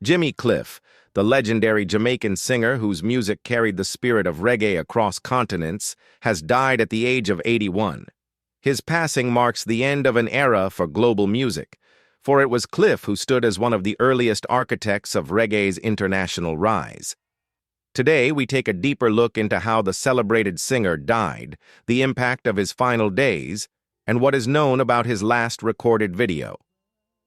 Jimmy Cliff, the legendary Jamaican singer whose music carried the spirit of reggae across continents, has died at the age of 81. His passing marks the end of an era for global music, for it was Cliff who stood as one of the earliest architects of reggae's international rise. Today, we take a deeper look into how the celebrated singer died, the impact of his final days, and what is known about his last recorded video.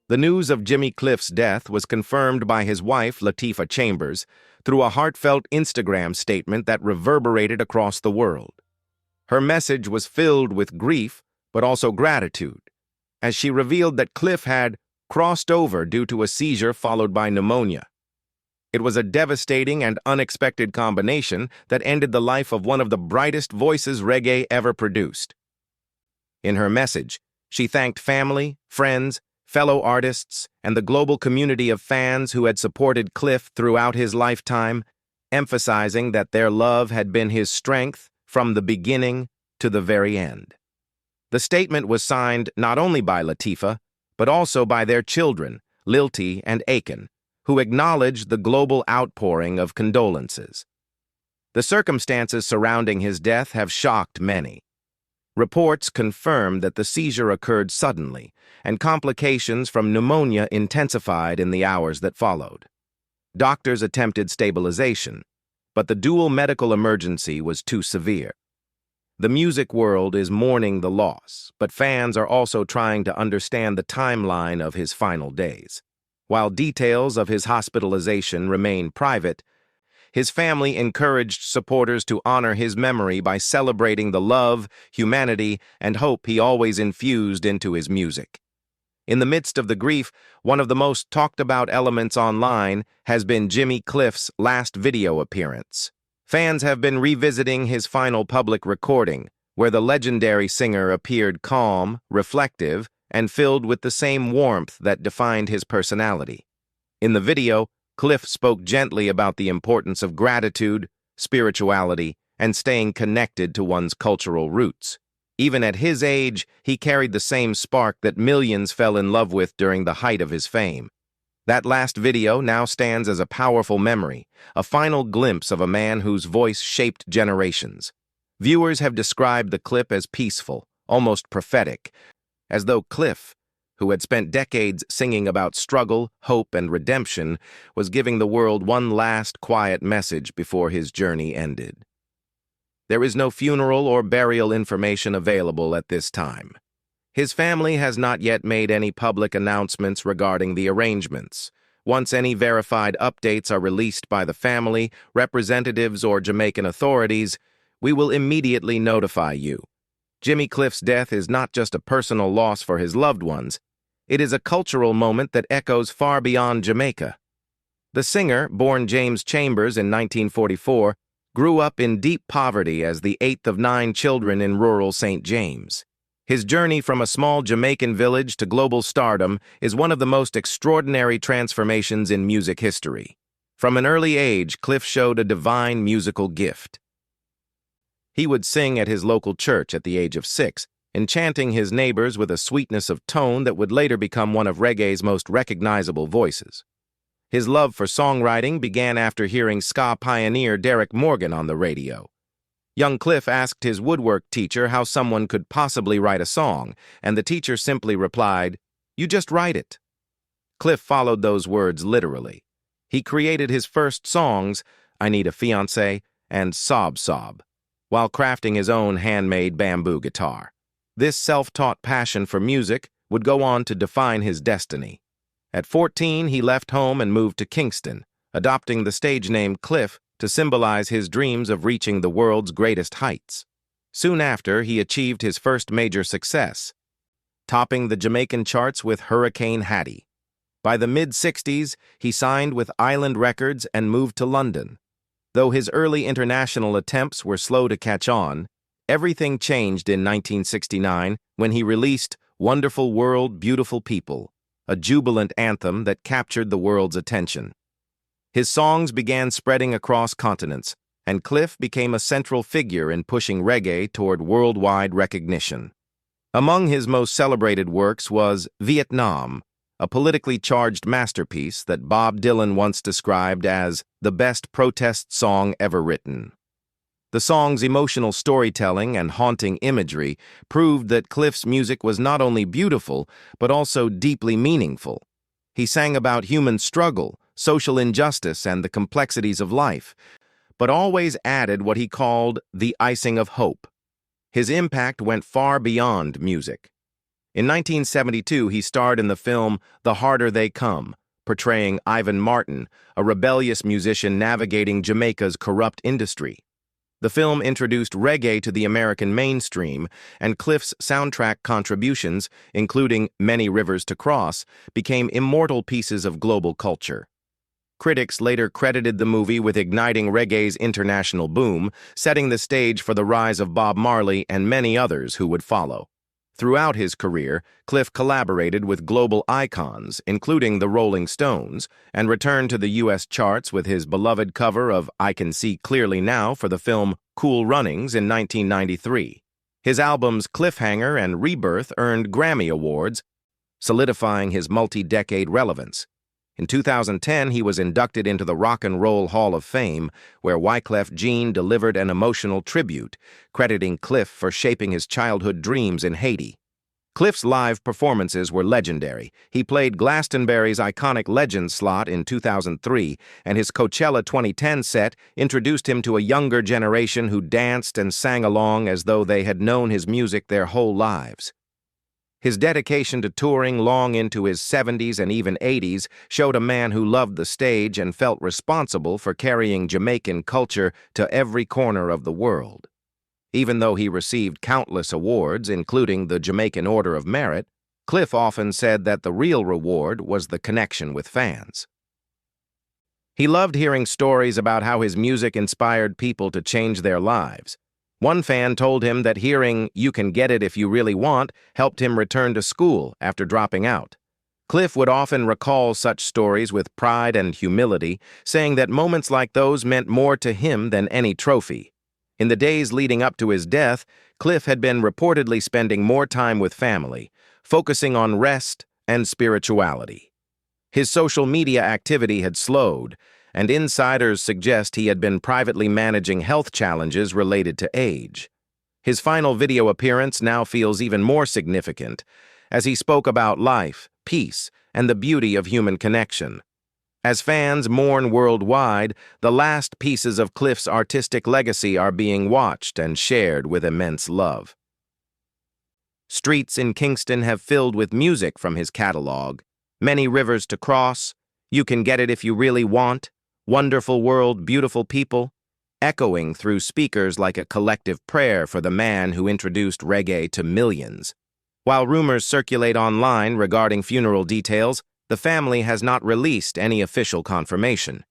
The news of Jimmy Cliff's death was confirmed by his wife, Latifah Chambers, through a heartfelt Instagram statement that reverberated across the world. Her message was filled with grief, but also gratitude, as she revealed that Cliff had crossed over due to a seizure followed by pneumonia. It was a devastating and unexpected combination that ended the life of one of the brightest voices reggae ever produced. In her message, she thanked family, friends, fellow artists, and the global community of fans who had supported Cliff throughout his lifetime, emphasizing that their love had been his strength from the beginning to the very end. The statement was signed not only by Latifah, but also by their children, Lilty and Aiken, who acknowledged the global outpouring of condolences. The circumstances surrounding his death have shocked many. Reports confirm that the seizure occurred suddenly, and complications from pneumonia intensified in the hours that followed. Doctors attempted stabilization, but the dual medical emergency was too severe. The music world is mourning the loss, but fans are also trying to understand the timeline of his final days. While details of his hospitalization remain private, his family encouraged supporters to honor his memory by celebrating the love, humanity, and hope he always infused into his music. In the midst of the grief, one of the most talked-about elements online has been Jimmy Cliff's last video appearance. Fans have been revisiting his final public recording, where the legendary singer appeared calm, reflective, and filled with the same warmth that defined his personality. In the video, Cliff spoke gently about the importance of gratitude, spirituality, and staying connected to one's cultural roots. Even at his age, he carried the same spark that millions fell in love with during the height of his fame. That last video now stands as a powerful memory, a final glimpse of a man whose voice shaped generations. Viewers have described the clip as peaceful, almost prophetic, as though Cliff, who had spent decades singing about struggle, hope, and redemption, was giving the world one last quiet message before his journey ended. There is no funeral or burial information available at this time. His family has not yet made any public announcements regarding the arrangements. Once any verified updates are released by the family, representatives, or Jamaican authorities, we will immediately notify you. Jimmy Cliff's death is not just a personal loss for his loved ones, it is a cultural moment that echoes far beyond Jamaica. The singer, born James Chambers in 1944, grew up in deep poverty as the eighth of 9 children in rural St. James. His journey from a small Jamaican village to global stardom is one of the most extraordinary transformations in music history. From an early age, Cliff showed a divine musical gift. He would sing at his local church at the age of 6, enchanting his neighbors with a sweetness of tone that would later become one of reggae's most recognizable voices. His love for songwriting began after hearing ska pioneer Derek Morgan on the radio. Young Cliff asked his woodwork teacher how someone could possibly write a song, and the teacher simply replied, "You just write it." Cliff followed those words literally. He created his first songs, "I Need a Fiancé" and "Sob Sob," while crafting his own handmade bamboo guitar. This self-taught passion for music would go on to define his destiny. At 14, he left home and moved to Kingston, adopting the stage name Cliff to symbolize his dreams of reaching the world's greatest heights. Soon after, he achieved his first major success, topping the Jamaican charts with Hurricane Hattie. By the mid-60s, he signed with Island Records and moved to London. Though his early international attempts were slow to catch on, everything changed in 1969 when he released Wonderful World, Beautiful People, a jubilant anthem that captured the world's attention. His songs began spreading across continents, and Cliff became a central figure in pushing reggae toward worldwide recognition. Among his most celebrated works was Vietnam, a politically charged masterpiece that Bob Dylan once described as the best protest song ever written. The song's emotional storytelling and haunting imagery proved that Cliff's music was not only beautiful, but also deeply meaningful. He sang about human struggle, social injustice, and the complexities of life, but always added what he called the icing of hope. His impact went far beyond music. In 1972, he starred in the film The Harder They Come, portraying Ivan Martin, a rebellious musician navigating Jamaica's corrupt industry. The film introduced reggae to the American mainstream, and Cliff's soundtrack contributions, including Many Rivers to Cross, became immortal pieces of global culture. Critics later credited the movie with igniting reggae's international boom, setting the stage for the rise of Bob Marley and many others who would follow. Throughout his career, Cliff collaborated with global icons, including the Rolling Stones, and returned to the U.S. charts with his beloved cover of I Can See Clearly Now for the film Cool Runnings in 1993. His albums Cliffhanger and Rebirth earned Grammy Awards, solidifying his multi-decade relevance. In 2010, he was inducted into the Rock and Roll Hall of Fame, where Wyclef Jean delivered an emotional tribute, crediting Cliff for shaping his childhood dreams in Haiti. Cliff's live performances were legendary. He played Glastonbury's iconic Legend slot in 2003, and his Coachella 2010 set introduced him to a younger generation who danced and sang along as though they had known his music their whole lives. His dedication to touring long into his 70s and even 80s showed a man who loved the stage and felt responsible for carrying Jamaican culture to every corner of the world. Even though he received countless awards, including the Jamaican Order of Merit, Cliff often said that the real reward was the connection with fans. He loved hearing stories about how his music inspired people to change their lives. One fan told him that hearing "You Can Get It If You Really Want" helped him return to school after dropping out. Cliff would often recall such stories with pride and humility, saying that moments like those meant more to him than any trophy. In the days leading up to his death, Cliff had been reportedly spending more time with family, focusing on rest and spirituality. His social media activity had slowed, and insiders suggest he had been privately managing health challenges related to age. His final video appearance now feels even more significant, as he spoke about life, peace, and the beauty of human connection. As fans mourn worldwide, the last pieces of Cliff's artistic legacy are being watched and shared with immense love. Streets in Kingston have filled with music from his catalog: Many Rivers to Cross, You Can Get It If You Really Want, Wonderful World, Beautiful People, echoing through speakers like a collective prayer for the man who introduced reggae to millions. While rumors circulate online regarding funeral details, the family has not released any official confirmation.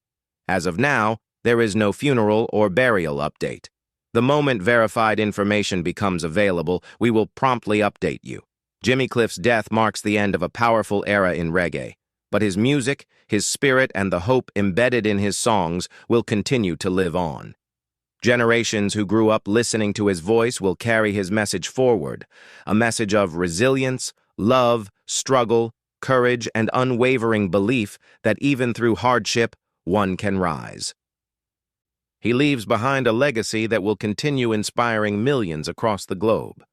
As of now, there is no funeral or burial update. The moment verified information becomes available, we will promptly update you. Jimmy Cliff's death marks the end of a powerful era in reggae, but his music, his spirit, and the hope embedded in his songs will continue to live on. Generations who grew up listening to his voice will carry his message forward, a message of resilience, love, struggle, courage, and unwavering belief that even through hardship, one can rise. He leaves behind a legacy that will continue inspiring millions across the globe.